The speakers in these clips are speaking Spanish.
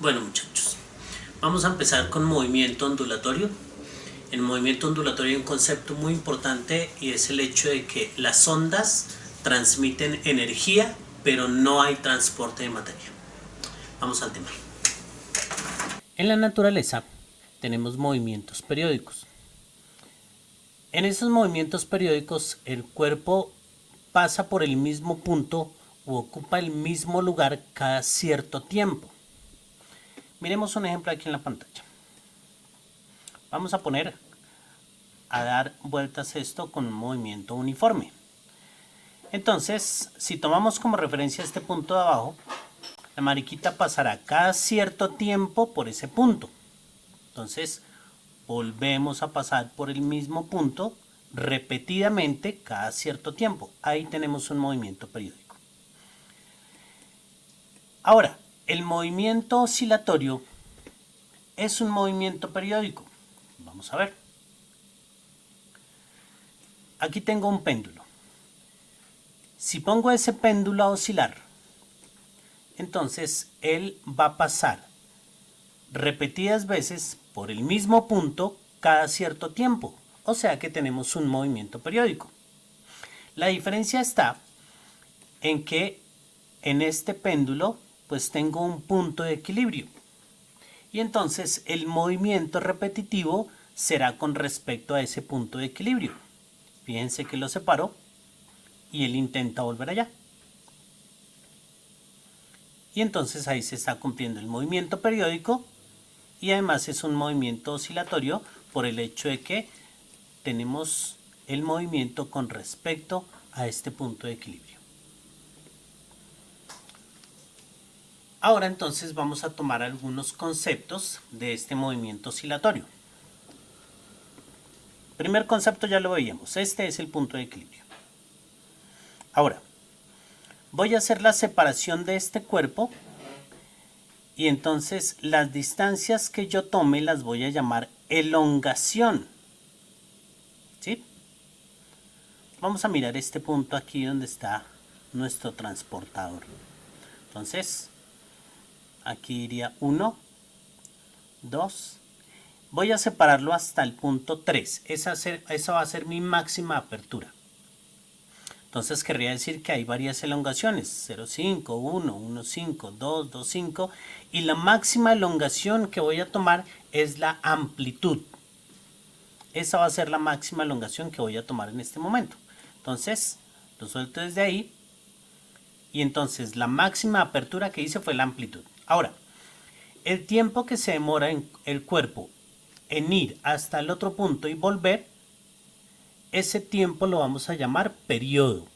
Bueno, muchachos, vamos a empezar con movimiento ondulatorio. En movimiento ondulatorio hay un concepto muy importante y es el hecho de que las ondas transmiten energía, pero no hay transporte de materia. Vamos al tema. En la naturaleza tenemos movimientos periódicos. En esos movimientos periódicos el cuerpo pasa por el mismo punto u ocupa el mismo lugar cada cierto tiempo. Miremos un ejemplo aquí en la pantalla. Vamos a poner a dar vueltas esto con un movimiento uniforme. Entonces, si tomamos como referencia este punto de abajo, la mariquita pasará cada cierto tiempo por ese punto. Entonces, volvemos a pasar por el mismo punto repetidamente cada cierto tiempo. Ahí tenemos un movimiento periódico. Ahora, el movimiento oscilatorio es un movimiento periódico. Vamos a ver. Aquí tengo un péndulo. Si pongo ese péndulo a oscilar, entonces él va a pasar repetidas veces por el mismo punto cada cierto tiempo. O sea que tenemos un movimiento periódico. La diferencia está en que en este péndulo pues tengo un punto de equilibrio. Y entonces el movimiento repetitivo será con respecto a ese punto de equilibrio. Fíjense que lo separo y él intenta volver allá. Y entonces ahí se está cumpliendo el movimiento periódico y además es un movimiento oscilatorio por el hecho de que tenemos el movimiento con respecto a este punto de equilibrio. Ahora entonces vamos a tomar algunos conceptos de este movimiento oscilatorio. Primer concepto ya lo veíamos, este es el punto de equilibrio. Ahora, voy a hacer la separación de este cuerpo y entonces las distancias que yo tome las voy a llamar elongación. ¿Sí? Vamos a mirar este punto aquí donde está nuestro transportador. Entonces, aquí iría 1, 2. Voy a separarlo hasta el punto 3. Esa va a ser mi máxima apertura. Entonces querría decir que hay varias elongaciones, 0,5, 1, 1,5, 2, 2,5 y la máxima elongación que voy a tomar es la amplitud. Esa va a ser la máxima elongación que voy a tomar en este momento. Entonces lo suelto desde ahí y entonces la máxima apertura que hice fue la amplitud. Ahora, el tiempo que se demora en el cuerpo en ir hasta el otro punto y volver, ese tiempo lo vamos a llamar periodo.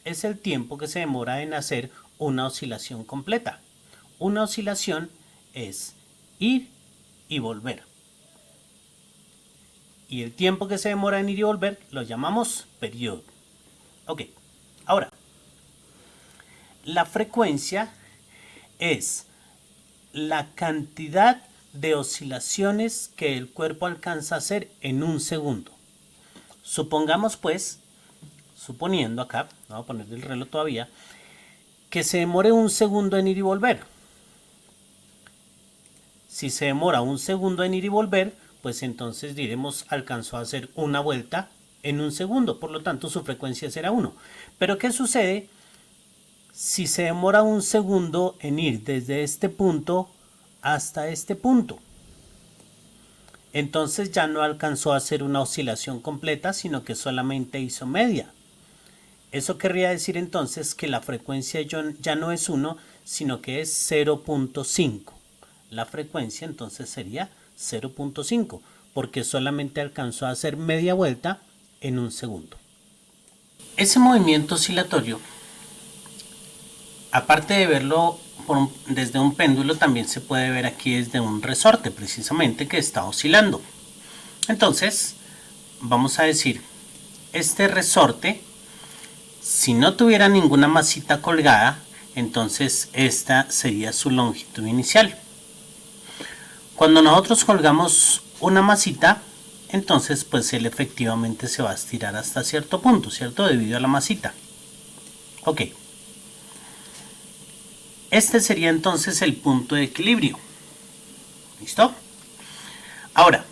Es el tiempo que se demora en hacer una oscilación completa. Una oscilación es ir y volver. Y el tiempo que se demora en ir y volver lo llamamos periodo. Ok, ahora, la frecuencia es la cantidad de oscilaciones que el cuerpo alcanza a hacer en un segundo. Supongamos pues, suponiendo acá, no voy a poner el reloj todavía, que se demore un segundo en ir y volver. Si se demora un segundo en ir y volver, pues entonces diremos alcanzó a hacer una vuelta en un segundo, por lo tanto su frecuencia será 1. Pero ¿qué sucede si se demora un segundo en ir desde este punto hasta este punto? Entonces ya no alcanzó a hacer una oscilación completa, sino que solamente hizo media. Eso querría decir entonces que la frecuencia ya no es 1, sino que es 0.5. La frecuencia entonces sería 0.5, porque solamente alcanzó a hacer media vuelta en un segundo. Ese movimiento oscilatorio, aparte de verlo desde un péndulo, también se puede ver aquí desde un resorte, precisamente, que está oscilando. Entonces, vamos a decir, este resorte, si no tuviera ninguna masita colgada, entonces esta sería su longitud inicial. Cuando nosotros colgamos una masita, entonces pues él efectivamente se va a estirar hasta cierto punto, ¿cierto? Debido a la masita. Ok. Este sería entonces el punto de equilibrio. ¿Listo? Ahora,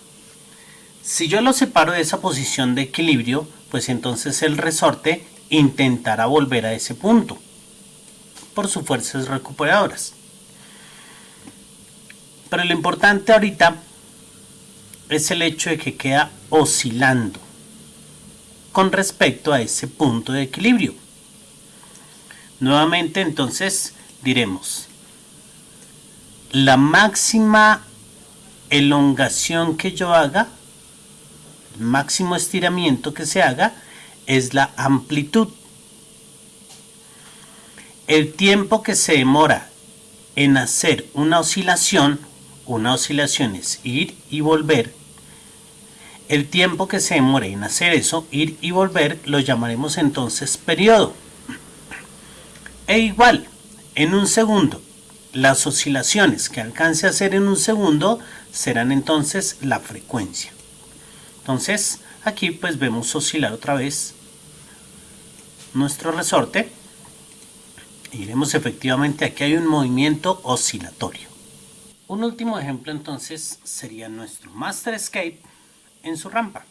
si yo lo separo de esa posición de equilibrio, pues entonces el resorte intentará volver a ese punto por sus fuerzas recuperadoras. Pero lo importante ahorita es el hecho de que queda oscilando con respecto a ese punto de equilibrio. Nuevamente entonces diremos, la máxima elongación que yo haga, el máximo estiramiento que se haga, es la amplitud. El tiempo que se demora en hacer una oscilación es ir y volver. El tiempo que se demore en hacer eso, ir y volver, lo llamaremos entonces periodo. E igual, en un segundo, las oscilaciones que alcance a hacer en un segundo serán entonces la frecuencia. Entonces, aquí pues vemos oscilar otra vez nuestro resorte. Y veremos efectivamente aquí hay un movimiento oscilatorio. Un último ejemplo entonces sería nuestro Master Escape en su rampa.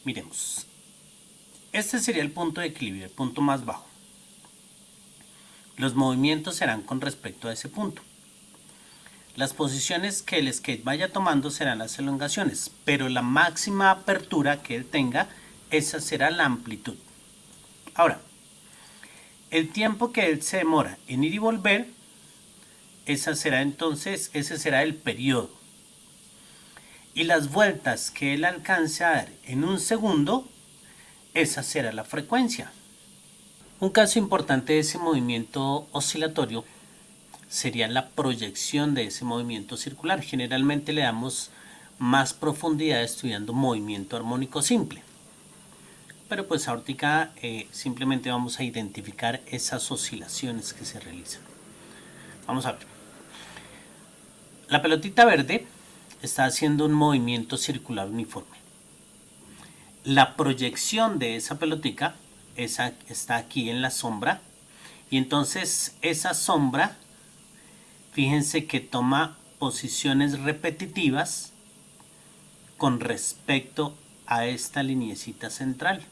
Miremos. Este sería el punto de equilibrio, el punto más bajo. Los movimientos serán con respecto a ese punto. Las posiciones que el skate vaya tomando serán las elongaciones, pero la máxima apertura que él tenga, esa será la amplitud. Ahora, el tiempo que él se demora en ir y volver, ese será el periodo. Y las vueltas que él alcance a dar en un segundo, esa será la frecuencia. Un caso importante de ese movimiento oscilatorio sería la proyección de ese movimiento circular. Generalmente le damos más profundidad estudiando movimiento armónico simple. Pero pues ahorita simplemente vamos a identificar esas oscilaciones que se realizan. Vamos a ver. La pelotita verde está haciendo un movimiento circular uniforme. La proyección de esa pelotica está aquí en la sombra. Y entonces esa sombra, fíjense que toma posiciones repetitivas con respecto a esta lineecita central.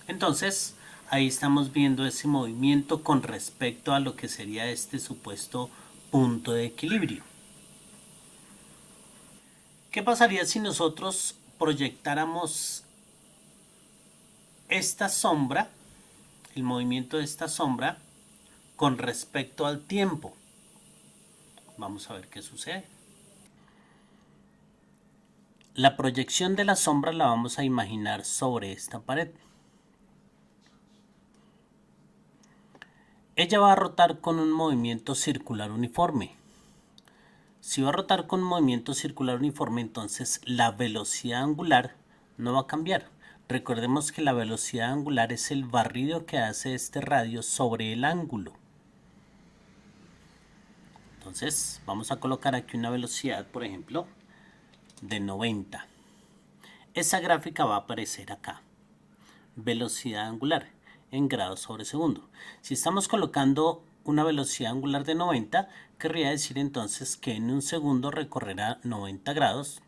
Entonces, ahí estamos viendo ese movimiento con respecto a lo que sería este supuesto punto de equilibrio. ¿Qué pasaría si nosotros proyectáramos esta sombra, el movimiento de esta sombra, con respecto al tiempo? Vamos a ver qué sucede. La proyección de la sombra la vamos a imaginar sobre esta pared. Ella va a rotar con un movimiento circular uniforme. Si va a rotar con un movimiento circular uniforme, entonces la velocidad angular no va a cambiar. Recordemos que la velocidad angular es el barrido que hace este radio sobre el ángulo. Entonces vamos a colocar aquí una velocidad, por ejemplo, de 90. Esa gráfica va a aparecer acá. Velocidad angular en grados sobre segundo. Si estamos colocando una velocidad angular de 90, querría decir entonces que en un segundo recorrerá 90 grados,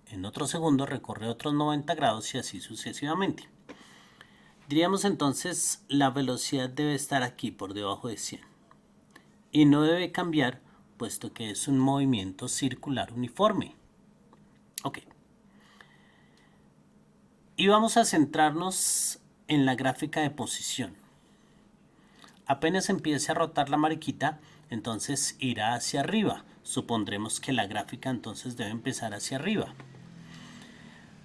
en otro segundo recorre otros 90 grados y así sucesivamente. Diríamos entonces la velocidad debe estar aquí por debajo de 100 y no debe cambiar puesto que es un movimiento circular uniforme. Ok. Y vamos a centrarnos en la gráfica de posición. Apenas empiece a rotar la mariquita, entonces irá hacia arriba. Supondremos que la gráfica entonces debe empezar hacia arriba.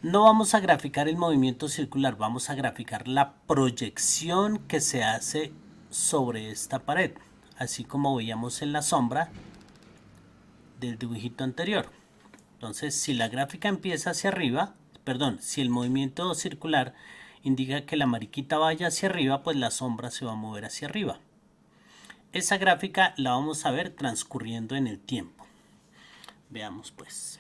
No vamos a graficar el movimiento circular, vamos a graficar la proyección que se hace sobre esta pared, así como veíamos en la sombra del dibujito anterior. Entonces, si la gráfica empieza hacia arriba, si el movimiento circular indica que la mariquita vaya hacia arriba, pues la sombra se va a mover hacia arriba. Esa gráfica la vamos a ver transcurriendo en el tiempo. Veamos pues.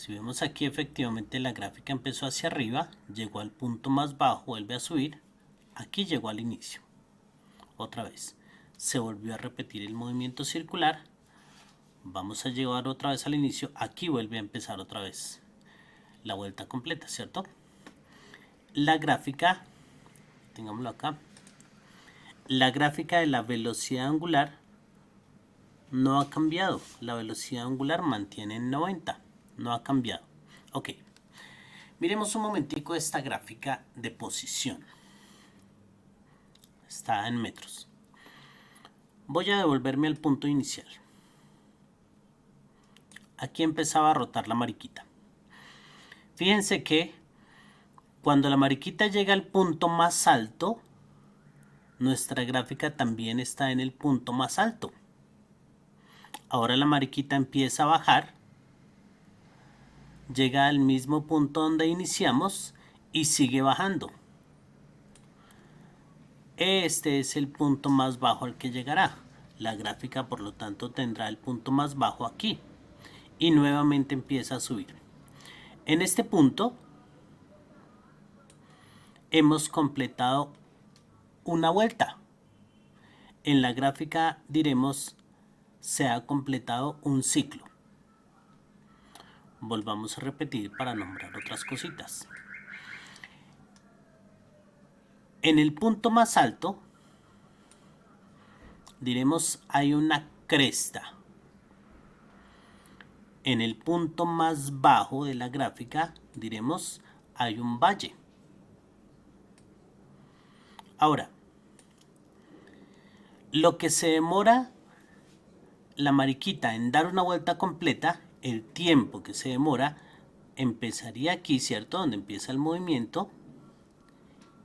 Si vemos aquí, efectivamente la gráfica empezó hacia arriba, llegó al punto más bajo, vuelve a subir, aquí llegó al inicio. Otra vez, se volvió a repetir el movimiento circular, vamos a llegar otra vez al inicio, aquí vuelve a empezar otra vez la vuelta completa, ¿cierto? La gráfica, tengámoslo acá, la gráfica de la velocidad angular no ha cambiado, la velocidad angular mantiene en 90, no ha cambiado. Ok, miremos un momentico esta gráfica de posición, está en metros. Voy a devolverme al punto inicial. Aquí empezaba a rotar la mariquita. Fíjense que cuando la mariquita llega al punto más alto, nuestra gráfica también está en el punto más alto. Ahora la mariquita empieza a bajar, llega al mismo punto donde iniciamos y sigue bajando. Este es el punto más bajo al que llegará. La gráfica, por lo tanto, tendrá el punto más bajo aquí y nuevamente empieza a subir. En este punto hemos completado una vuelta. En la gráfica diremos se ha completado un ciclo. Volvamos a repetir para nombrar otras cositas. En el punto más alto diremos hay una cresta. En el punto más bajo de la gráfica diremos hay un valle. Ahora, lo que se demora la mariquita en dar una vuelta completa, el tiempo que se demora, empezaría aquí, ¿cierto? Donde empieza el movimiento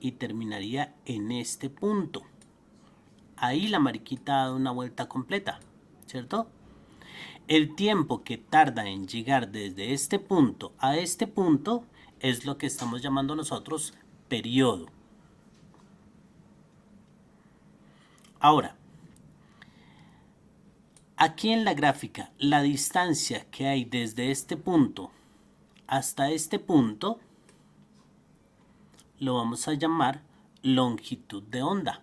y terminaría en este punto. Ahí la mariquita ha dado una vuelta completa, ¿cierto? El tiempo que tarda en llegar desde este punto a este punto es lo que estamos llamando nosotros periodo. Ahora, aquí en la gráfica, la distancia que hay desde este punto hasta este punto lo vamos a llamar longitud de onda.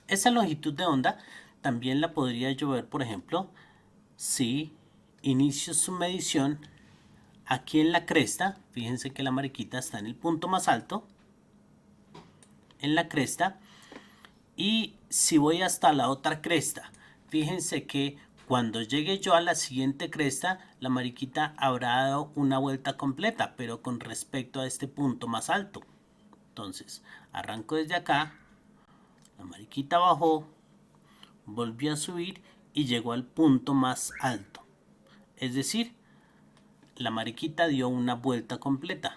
Esa longitud de onda también la podría yo ver, por ejemplo, si inicio su medición aquí en la cresta. Fíjense que la mariquita está en el punto más alto, en la cresta, y si voy hasta la otra cresta, fíjense que cuando llegue yo a la siguiente cresta, la mariquita habrá dado una vuelta completa, pero con respecto a este punto más alto. Entonces, arranco desde acá, la mariquita bajó, volvió a subir y llegó al punto más alto. Es decir, la mariquita dio una vuelta completa.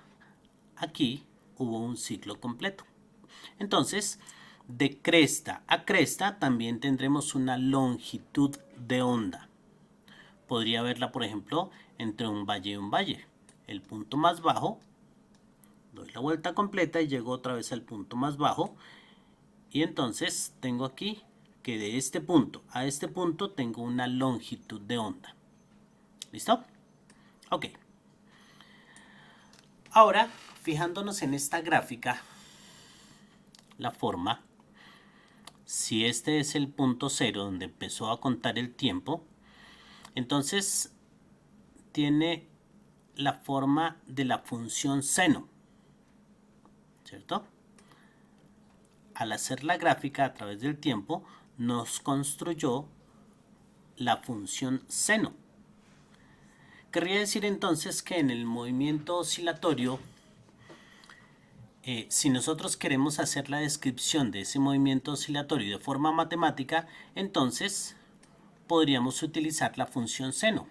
Aquí hubo un ciclo completo. Entonces, de cresta a cresta también tendremos una longitud de onda. Podría verla, por ejemplo, entre un valle y un valle. El punto más bajo, doy la vuelta completa y llego otra vez al punto más bajo. Y entonces tengo aquí que de este punto a este punto tengo una longitud de onda. ¿Listo? Ok. Ahora, fijándonos en esta gráfica, la forma, si este es el punto cero donde empezó a contar el tiempo, entonces tiene la forma de la función seno, ¿cierto? Al hacer la gráfica a través del tiempo, nos construyó la función seno. Querría decir entonces que en el movimiento oscilatorio, si nosotros queremos hacer la descripción de ese movimiento oscilatorio de forma matemática, entonces podríamos utilizar la función seno.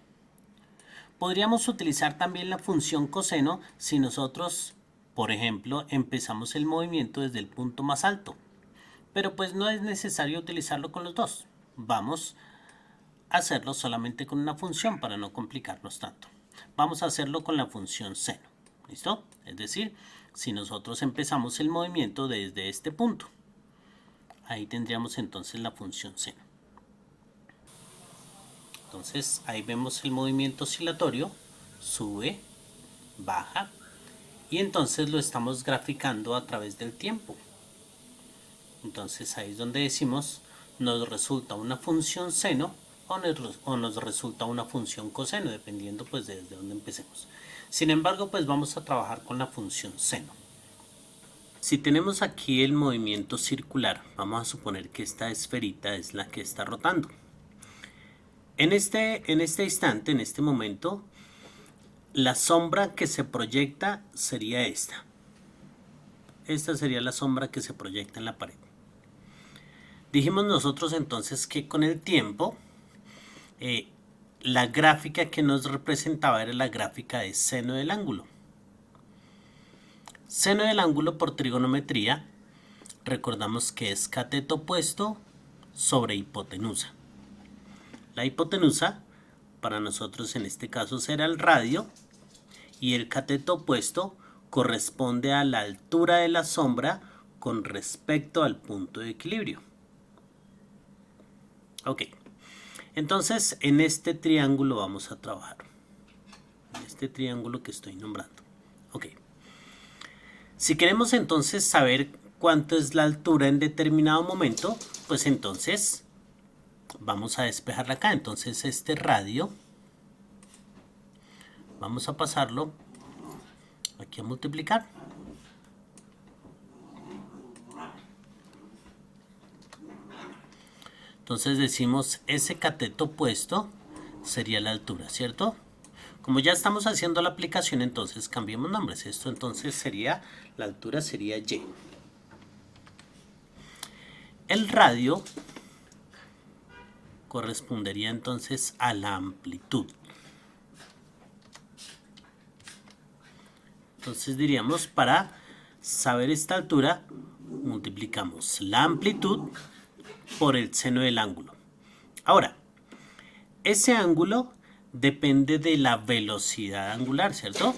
Podríamos utilizar también la función coseno si nosotros, por ejemplo, empezamos el movimiento desde el punto más alto. Pero pues no es necesario utilizarlo con los dos. Vamos a hacerlo solamente con una función para no complicarnos tanto. Vamos a hacerlo con la función seno. ¿Listo? Es decir, si nosotros empezamos el movimiento desde este punto, ahí tendríamos entonces la función seno. Entonces ahí vemos el movimiento oscilatorio, sube, baja, y entonces lo estamos graficando a través del tiempo. Entonces ahí es donde decimos nos resulta una función seno o nos resulta una función coseno, dependiendo pues desde dónde empecemos. Sin embargo, pues vamos a trabajar con la función seno. Si tenemos aquí el movimiento circular, vamos a suponer que esta esferita es la que está rotando. En este instante, en este momento, la sombra que se proyecta sería esta. Esta sería la sombra que se proyecta en la pared. Dijimos nosotros entonces que con el tiempo, la gráfica que nos representaba era la gráfica de seno del ángulo. Seno del ángulo por trigonometría, recordamos que es cateto opuesto sobre hipotenusa. La hipotenusa, para nosotros en este caso será el radio, y el cateto opuesto corresponde a la altura de la sombra con respecto al punto de equilibrio. Ok, entonces en este triángulo vamos a trabajar. En este triángulo que estoy nombrando. Ok. Si queremos entonces saber cuánto es la altura en determinado momento, pues entonces vamos a despejarla acá. Entonces este radio, vamos a pasarlo aquí a multiplicar. Entonces decimos ese cateto opuesto sería la altura, ¿cierto? Como ya estamos haciendo la aplicación, entonces cambiemos nombres. Esto entonces sería, la altura sería Y. El radio correspondería entonces a la amplitud. Entonces diríamos, para saber esta altura, multiplicamos la amplitud por el seno del ángulo. Ahora, ese ángulo depende de la velocidad angular, ¿cierto?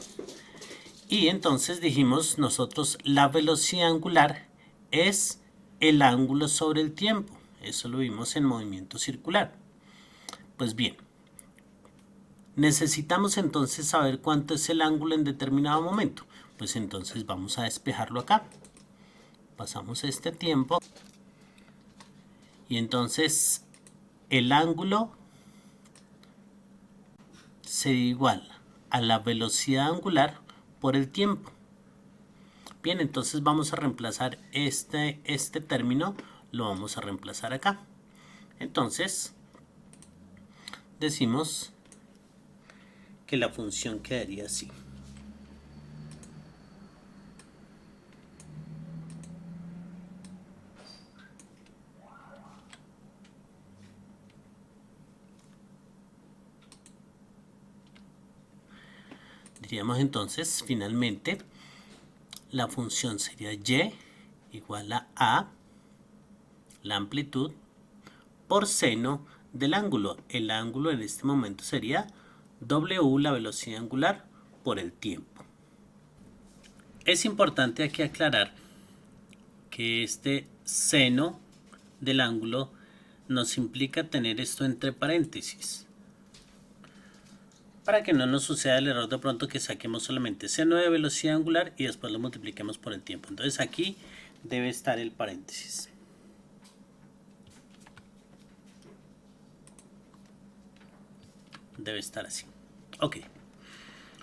Y entonces dijimos nosotros, la velocidad angular es el ángulo sobre el tiempo. Eso lo vimos en movimiento circular. Pues bien, necesitamos entonces saber cuánto es el ángulo en determinado momento. Pues entonces vamos a despejarlo acá. Pasamos este tiempo. Y entonces el ángulo sería igual a la velocidad angular por el tiempo. Bien, entonces vamos a reemplazar este término, lo vamos a reemplazar acá. Entonces decimos que la función quedaría así. Diríamos entonces, finalmente, la función sería y igual a la amplitud por seno del ángulo. El ángulo en este momento sería W, la velocidad angular, por el tiempo. Es importante aquí aclarar que este seno del ángulo nos implica tener esto entre paréntesis, para que no nos suceda el error de pronto que saquemos solamente seno de velocidad angular y después lo multipliquemos por el tiempo. Entonces aquí debe estar el paréntesis. Debe estar así. Ok.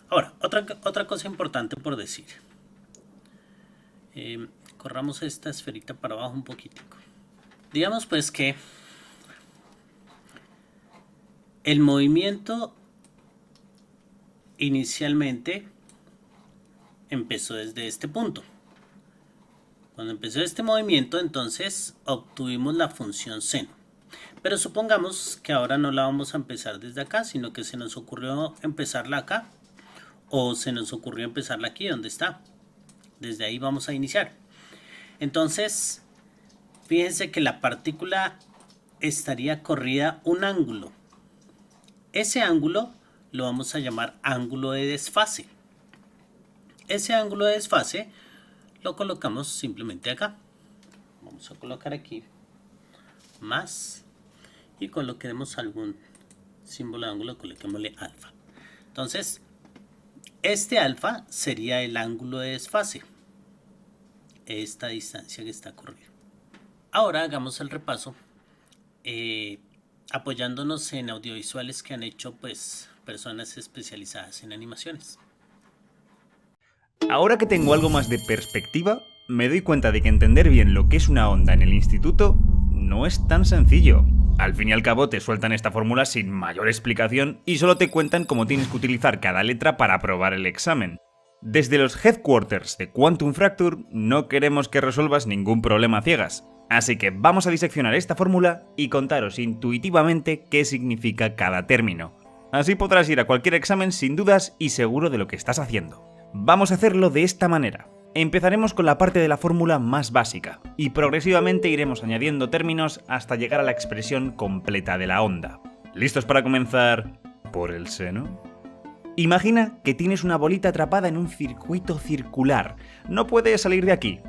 Ahora, otra cosa importante por decir. Corramos esta esferita para abajo un poquitico. Digamos pues que el movimiento inicialmente empezó desde este punto. Cuando empezó este movimiento, entonces obtuvimos la función seno. Pero supongamos que ahora no la vamos a empezar desde acá, sino que se nos ocurrió empezarla acá, o se nos ocurrió empezarla aquí, donde está. Desde ahí vamos a iniciar. Entonces, fíjense que la partícula estaría corrida un ángulo. Ese ángulo lo vamos a llamar ángulo de desfase. Ese ángulo de desfase lo colocamos simplemente acá. Vamos a colocar aquí más y coloquemos algún símbolo de ángulo, coloquémosle alfa. Entonces, este alfa sería el ángulo de desfase, esta distancia que está corrida. Ahora hagamos el repaso, apoyándonos en audiovisuales que han hecho pues personas especializadas en animaciones. Ahora que tengo algo más de perspectiva, me doy cuenta de que entender bien lo que es una onda en el instituto no es tan sencillo. Al fin y al cabo te sueltan esta fórmula sin mayor explicación y solo te cuentan cómo tienes que utilizar cada letra para aprobar el examen. Desde los headquarters de Quantum Fracture no queremos que resuelvas ningún problema a ciegas, así que vamos a diseccionar esta fórmula y contaros intuitivamente qué significa cada término. Así podrás ir a cualquier examen sin dudas y seguro de lo que estás haciendo. Vamos a hacerlo de esta manera. Empezaremos con la parte de la fórmula más básica, y progresivamente iremos añadiendo términos hasta llegar a la expresión completa de la onda. ¿Listos para comenzar por el seno? Imagina que tienes una bolita atrapada en un circuito circular. No puede salir de aquí.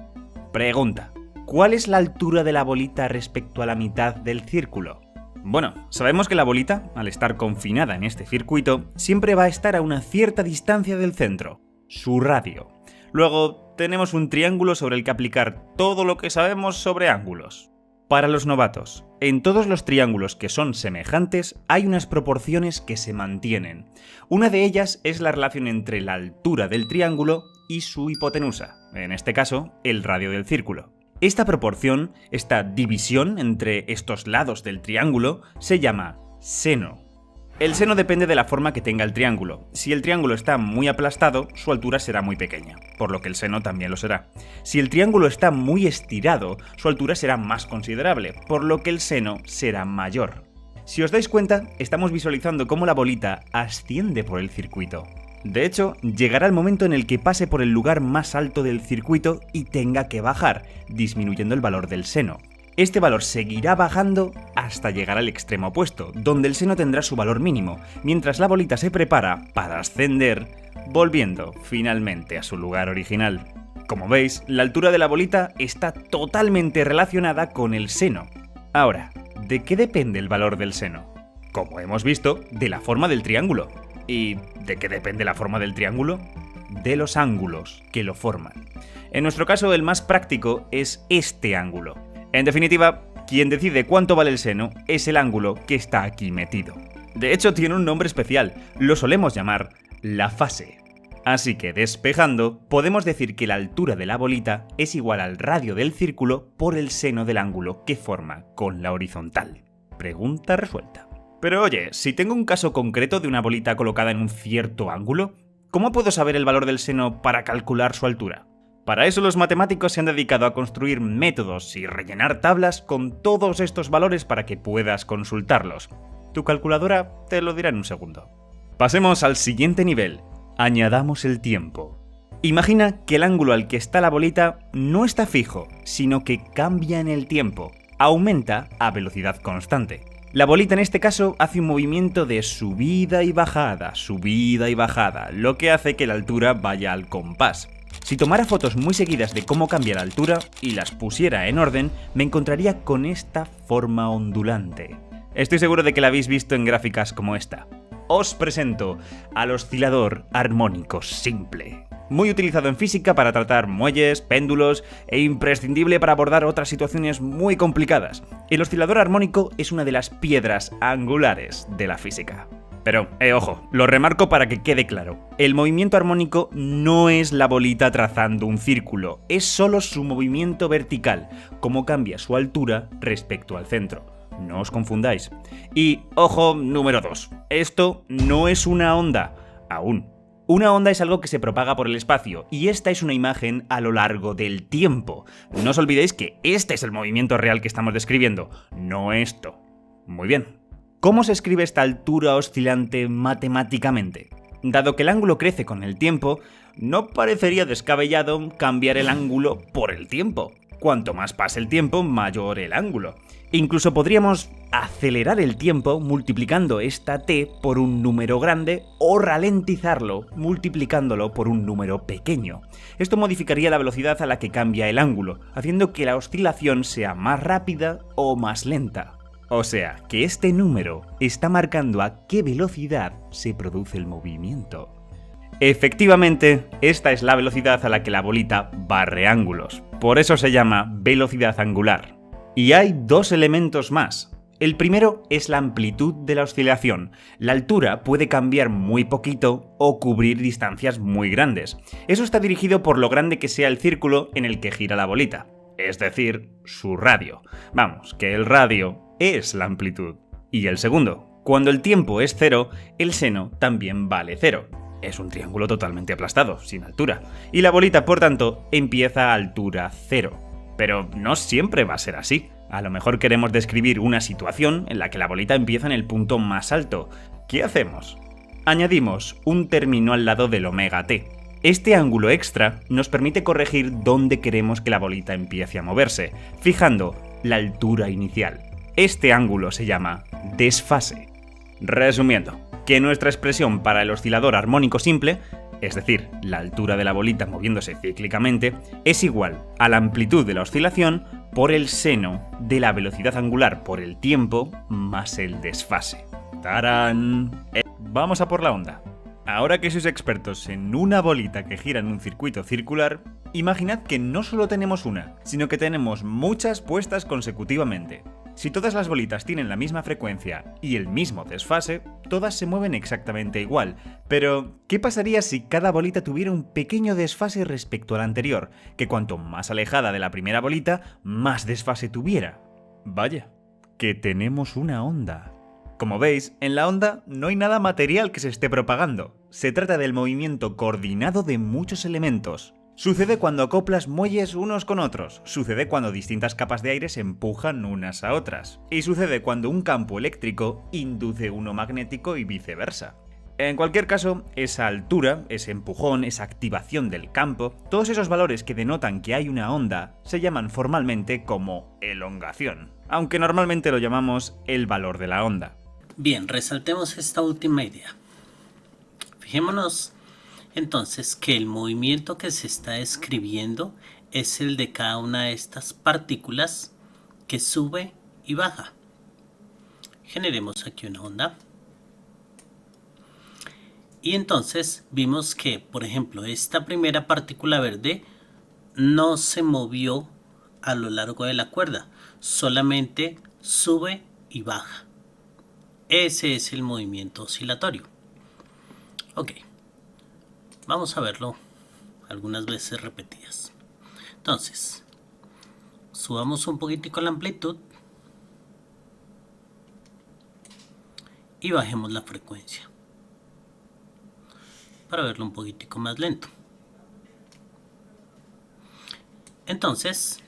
Pregunta: ¿cuál es la altura de la bolita respecto a la mitad del círculo? Bueno, sabemos que la bolita, al estar confinada en este circuito, siempre va a estar a una cierta distancia del centro, su radio. Luego tenemos un triángulo sobre el que aplicar todo lo que sabemos sobre ángulos. Para los novatos, en todos los triángulos que son semejantes hay unas proporciones que se mantienen. Una de ellas es la relación entre la altura del triángulo y su hipotenusa, en este caso, el radio del círculo. Esta proporción, esta división entre estos lados del triángulo, se llama seno. El seno depende de la forma que tenga el triángulo. Si el triángulo está muy aplastado, su altura será muy pequeña, por lo que el seno también lo será. Si el triángulo está muy estirado, su altura será más considerable, por lo que el seno será mayor. Si os dais cuenta, estamos visualizando cómo la bolita asciende por el circuito. De hecho, llegará el momento en el que pase por el lugar más alto del circuito y tenga que bajar, disminuyendo el valor del seno. Este valor seguirá bajando hasta llegar al extremo opuesto, donde el seno tendrá su valor mínimo, mientras la bolita se prepara para ascender, volviendo finalmente a su lugar original. Como veis, la altura de la bolita está totalmente relacionada con el seno. Ahora, ¿de qué depende el valor del seno? Como hemos visto, de la forma del triángulo. ¿Y de qué depende la forma del triángulo? De los ángulos que lo forman. En nuestro caso, el más práctico es este ángulo. En definitiva, quien decide cuánto vale el seno es el ángulo que está aquí metido. De hecho, tiene un nombre especial, lo solemos llamar la fase. Así que, despejando, podemos decir que la altura de la bolita es igual al radio del círculo por el seno del ángulo que forma con la horizontal. Pregunta resuelta. Pero oye, si tengo un caso concreto de una bolita colocada en un cierto ángulo, ¿cómo puedo saber el valor del seno para calcular su altura? Para eso los matemáticos se han dedicado a construir métodos y rellenar tablas con todos estos valores para que puedas consultarlos. Tu calculadora te lo dirá en un segundo. Pasemos al siguiente nivel. Añadamos el tiempo. Imagina que el ángulo al que está la bolita no está fijo, sino que cambia en el tiempo. Aumenta a velocidad constante. La bolita en este caso hace un movimiento de subida y bajada, lo que hace que la altura vaya al compás. Si tomara fotos muy seguidas de cómo cambia la altura y las pusiera en orden, me encontraría con esta forma ondulante. Estoy seguro de que la habéis visto en gráficas como esta. Os presento al oscilador armónico simple. Muy utilizado en física para tratar muelles, péndulos e imprescindible para abordar otras situaciones muy complicadas. El oscilador armónico es una de las piedras angulares de la física. Pero, ojo, lo remarco para que quede claro. El movimiento armónico no es la bolita trazando un círculo, es solo su movimiento vertical, cómo cambia su altura respecto al centro. No os confundáis. Y, ojo, número 2. Esto no es una onda, aún. Una onda es algo que se propaga por el espacio, y esta es una imagen a lo largo del tiempo. No os olvidéis que este es el movimiento real que estamos describiendo, no esto. Muy bien. ¿Cómo se escribe esta altura oscilante matemáticamente? Dado que el ángulo crece con el tiempo, no parecería descabellado cambiar el ángulo por el tiempo. Cuanto más pase el tiempo, mayor el ángulo. Incluso podríamos acelerar el tiempo multiplicando esta t por un número grande o ralentizarlo multiplicándolo por un número pequeño. Esto modificaría la velocidad a la que cambia el ángulo, haciendo que la oscilación sea más rápida o más lenta. O sea, que este número está marcando a qué velocidad se produce el movimiento. Efectivamente, esta es la velocidad a la que la bolita barre ángulos. Por eso se llama velocidad angular. Y hay dos elementos más. El primero es la amplitud de la oscilación. La altura puede cambiar muy poquito o cubrir distancias muy grandes. Eso está dirigido por lo grande que sea el círculo en el que gira la bolita, es decir, su radio. Vamos, que el radio es la amplitud. Y el segundo, cuando el tiempo es cero, el seno también vale cero. Es un triángulo totalmente aplastado, sin altura. Y la bolita, por tanto, empieza a altura cero. Pero no siempre va a ser así. A lo mejor queremos describir una situación en la que la bolita empieza en el punto más alto. ¿Qué hacemos? Añadimos un término al lado del omega t. Este ángulo extra nos permite corregir dónde queremos que la bolita empiece a moverse, fijando la altura inicial. Este ángulo se llama desfase. Resumiendo, que nuestra expresión para el oscilador armónico simple, es decir, la altura de la bolita moviéndose cíclicamente, es igual a la amplitud de la oscilación por el seno de la velocidad angular por el tiempo más el desfase. ¡Tarán! Vamos a por la onda. Ahora que sois expertos en una bolita que gira en un circuito circular, imaginad que no solo tenemos una, sino que tenemos muchas puestas consecutivamente. Si todas las bolitas tienen la misma frecuencia y el mismo desfase, todas se mueven exactamente igual. Pero, ¿qué pasaría si cada bolita tuviera un pequeño desfase respecto a la anterior? Que cuanto más alejada de la primera bolita, más desfase tuviera. Vaya, que tenemos una onda. Como veis, en la onda no hay nada material que se esté propagando. Se trata del movimiento coordinado de muchos elementos. Sucede cuando acoplas muelles unos con otros, sucede cuando distintas capas de aire se empujan unas a otras, y sucede cuando un campo eléctrico induce uno magnético y viceversa. En cualquier caso, esa altura, ese empujón, esa activación del campo, todos esos valores que denotan que hay una onda, se llaman formalmente como elongación, aunque normalmente lo llamamos el valor de la onda. Bien, resaltemos esta última idea. Fijémonos entonces que el movimiento que se está describiendo es el de cada una de estas partículas que sube y baja. Generemos aquí una onda. Y entonces vimos que, por ejemplo, esta primera partícula verde no se movió a lo largo de la cuerda, solamente sube y baja. Ese es el movimiento oscilatorio. Ok. Vamos a verlo algunas veces repetidas. Entonces, subamos un poquitico la amplitud y bajemos la frecuencia para verlo un poquitico más lento. Entonces,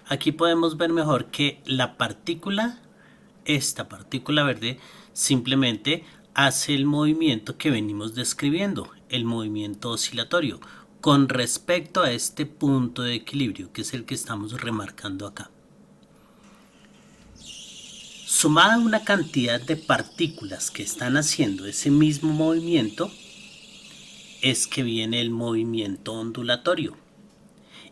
aquí podemos ver mejor que la partícula, esta partícula verde, simplemente hace el movimiento que venimos describiendo, el movimiento oscilatorio, con respecto a este punto de equilibrio, que es el que estamos remarcando acá. Sumada a una cantidad de partículas que están haciendo ese mismo movimiento, es que viene el movimiento ondulatorio.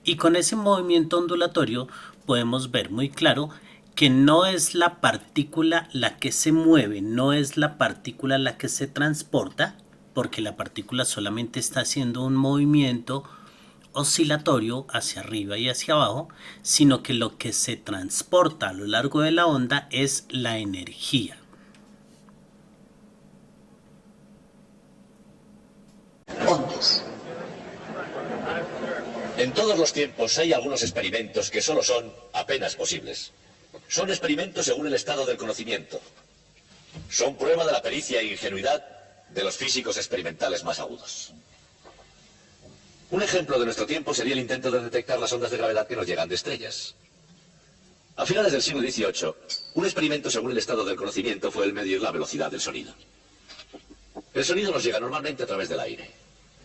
Y con ese movimiento ondulatorio podemos ver muy claro que no es la partícula la que se mueve, no es la partícula la que se transporta, porque la partícula solamente está haciendo un movimiento oscilatorio hacia arriba y hacia abajo, sino que lo que se transporta a lo largo de la onda es la energía. Ondas. En todos los tiempos hay algunos experimentos que solo son apenas posibles. Son experimentos según el estado del conocimiento. Son prueba de la pericia e ingenuidad de los físicos experimentales más agudos. Un ejemplo de nuestro tiempo sería el intento de detectar las ondas de gravedad que nos llegan de estrellas. A finales del siglo XVIII, un experimento según el estado del conocimiento fue el medir la velocidad del sonido. El sonido nos llega normalmente a través del aire.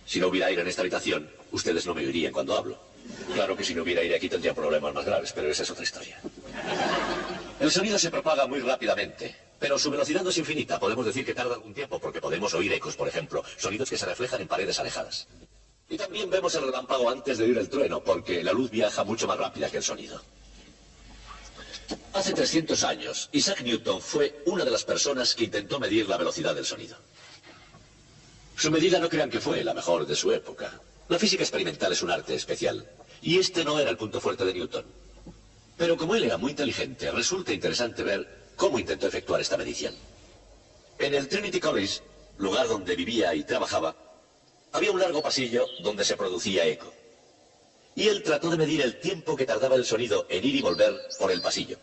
Si no hubiera aire en esta habitación, ustedes no me oirían cuando hablo. Claro que si no hubiera aire aquí tendría problemas más graves, pero esa es otra historia. El sonido se propaga muy rápidamente, pero su velocidad no es infinita. Podemos decir que tarda algún tiempo porque podemos oír ecos, por ejemplo, sonidos que se reflejan en paredes alejadas. Y también vemos el relámpago antes de oír el trueno, porque la luz viaja mucho más rápida que el sonido. Hace 300 años, Isaac Newton fue una de las personas que intentó medir la velocidad del sonido. Su medida no crean que fue la mejor de su época. La física experimental es un arte especial, y este no era el punto fuerte de Newton. Pero como él era muy inteligente, resulta interesante ver cómo intentó efectuar esta medición. En el Trinity College, lugar donde vivía y trabajaba, había un largo pasillo donde se producía eco. Y él trató de medir el tiempo que tardaba el sonido en ir y volver por el pasillo.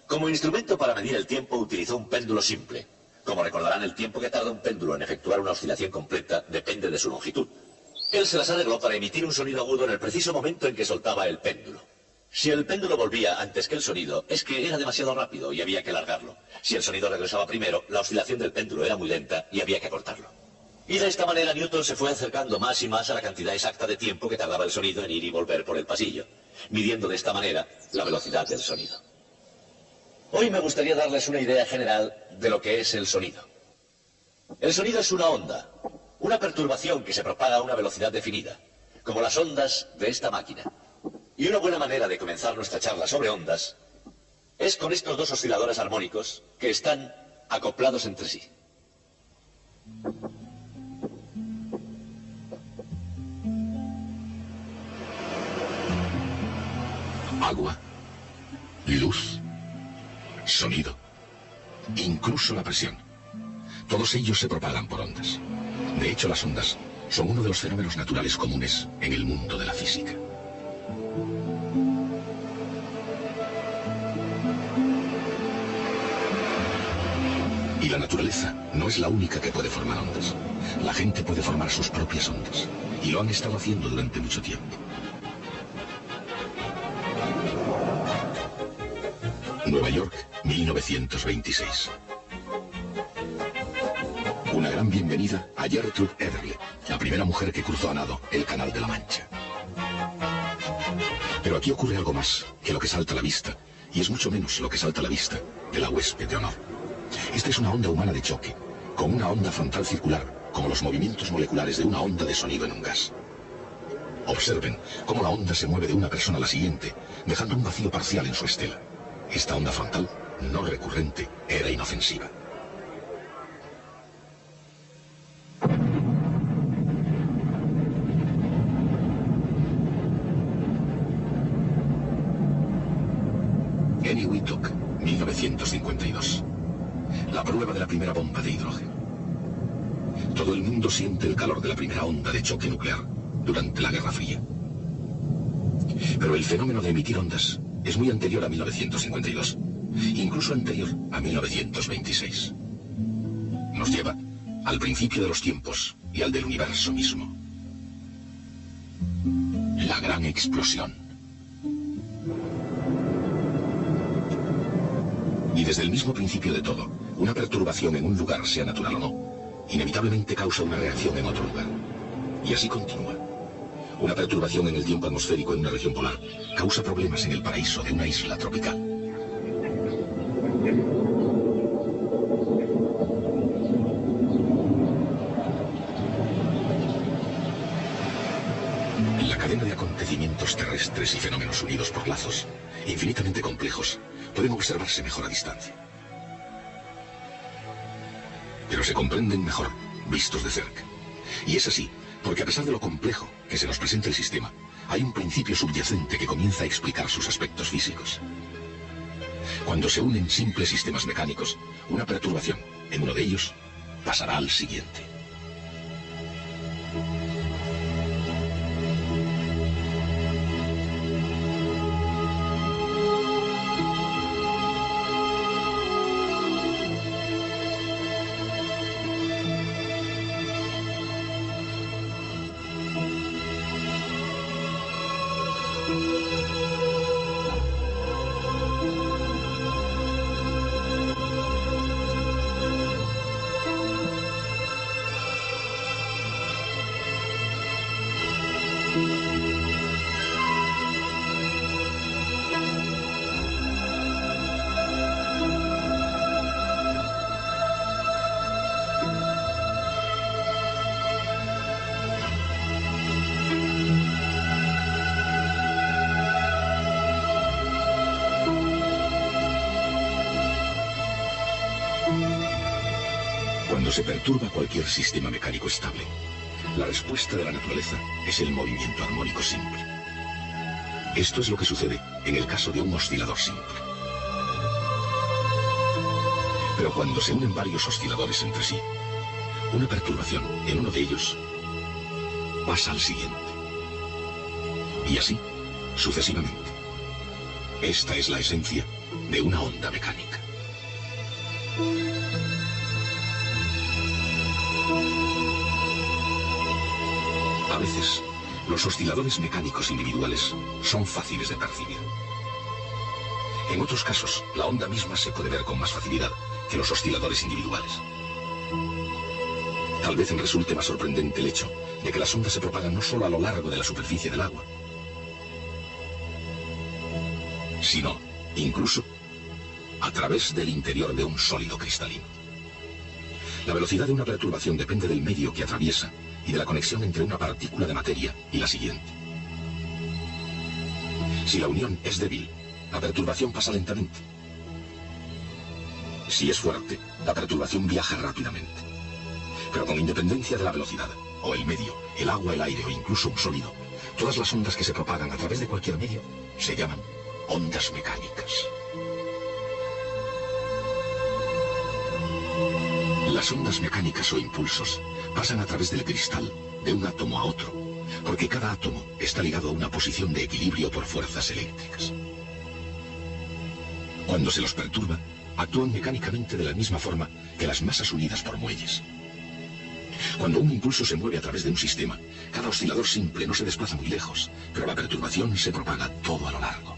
Como instrumento para medir el tiempo utilizó un péndulo simple. Como recordarán, el tiempo que tarda un péndulo en efectuar una oscilación completa depende de su longitud. Él se las arregló para emitir un sonido agudo en el preciso momento en que soltaba el péndulo. Si el péndulo volvía antes que el sonido, es que era demasiado rápido y había que alargarlo. Si el sonido regresaba primero, la oscilación del péndulo era muy lenta y había que acortarlo. Y de esta manera Newton se fue acercando más y más a la cantidad exacta de tiempo que tardaba el sonido en ir y volver por el pasillo, midiendo de esta manera la velocidad del sonido. Hoy me gustaría darles una idea general de lo que es el sonido. El sonido es una onda, una perturbación que se propaga a una velocidad definida, como las ondas de esta máquina. Y una buena manera de comenzar nuestra charla sobre ondas es con estos dos osciladores armónicos que están acoplados entre sí. Agua, luz, sonido, incluso la presión. Todos ellos se propagan por ondas. De hecho, las ondas son uno de los fenómenos naturales comunes en el mundo de la física. Y la naturaleza no es la única que puede formar ondas. La gente puede formar sus propias ondas. Y lo han estado haciendo durante mucho tiempo. Nueva York, 1926. Una gran bienvenida a Gertrude Ederle, la primera mujer que cruzó a nado el Canal de la Mancha. Pero aquí ocurre algo más que lo que salta a la vista, y es mucho menos lo que salta a la vista de la huésped de honor. Esta es una onda humana de choque, con una onda frontal circular, como los movimientos moleculares de una onda de sonido en un gas. Observen cómo la onda se mueve de una persona a la siguiente, dejando un vacío parcial en su estela. Esta onda frontal, no recurrente, era inofensiva. Annie Whitlock, 1952. La prueba de la primera bomba de hidrógeno. Todo el mundo siente el calor de la primera onda de choque nuclear durante la Guerra Fría. Pero el fenómeno de emitir ondas es muy anterior a 1952, incluso anterior a 1926. Nos lleva al principio de los tiempos y al del universo mismo. La gran explosión. Y desde el mismo principio de todo, una perturbación en un lugar, sea natural o no, inevitablemente causa una reacción en otro lugar. Y así continúa. Una perturbación en el tiempo atmosférico en una región polar causa problemas en el paraíso de una isla tropical. La cadena de acontecimientos terrestres y fenómenos unidos por lazos, infinitamente complejos, pueden observarse mejor a distancia. Pero se comprenden mejor, vistos de cerca. Y es así, porque a pesar de lo complejo que se nos presenta el sistema, hay un principio subyacente que comienza a explicar sus aspectos físicos. Cuando se unen simples sistemas mecánicos, una perturbación en uno de ellos pasará al siguiente. se perturba cualquier sistema mecánico estable, la respuesta de la naturaleza es el movimiento armónico simple. Esto es lo que sucede en el caso de un oscilador simple. Pero cuando se unen varios osciladores entre sí, una perturbación en uno de ellos pasa al siguiente. Y así, sucesivamente. Esta es la esencia de una onda mecánica. A veces, los osciladores mecánicos individuales son fáciles de percibir. En otros casos, la onda misma se puede ver con más facilidad que los osciladores individuales. Tal vez resulte más sorprendente el hecho de que las ondas se propagan no solo a lo largo de la superficie del agua, sino, incluso, a través del interior de un sólido cristalino. La velocidad de una perturbación depende del medio que atraviesa y de la conexión entre una partícula de materia y la siguiente. Si la unión es débil, la perturbación pasa lentamente. Si es fuerte, la perturbación viaja rápidamente. Pero con independencia de la velocidad, o el medio, el agua, el aire o incluso un sólido, todas las ondas que se propagan a través de cualquier medio se llaman ondas mecánicas. Las ondas mecánicas o impulsos pasan a través del cristal, de un átomo a otro, porque cada átomo está ligado a una posición de equilibrio por fuerzas eléctricas. Cuando se los perturba, actúan mecánicamente de la misma forma que las masas unidas por muelles. Cuando un impulso se mueve a través de un sistema, cada oscilador simple no se desplaza muy lejos, pero la perturbación se propaga todo a lo largo.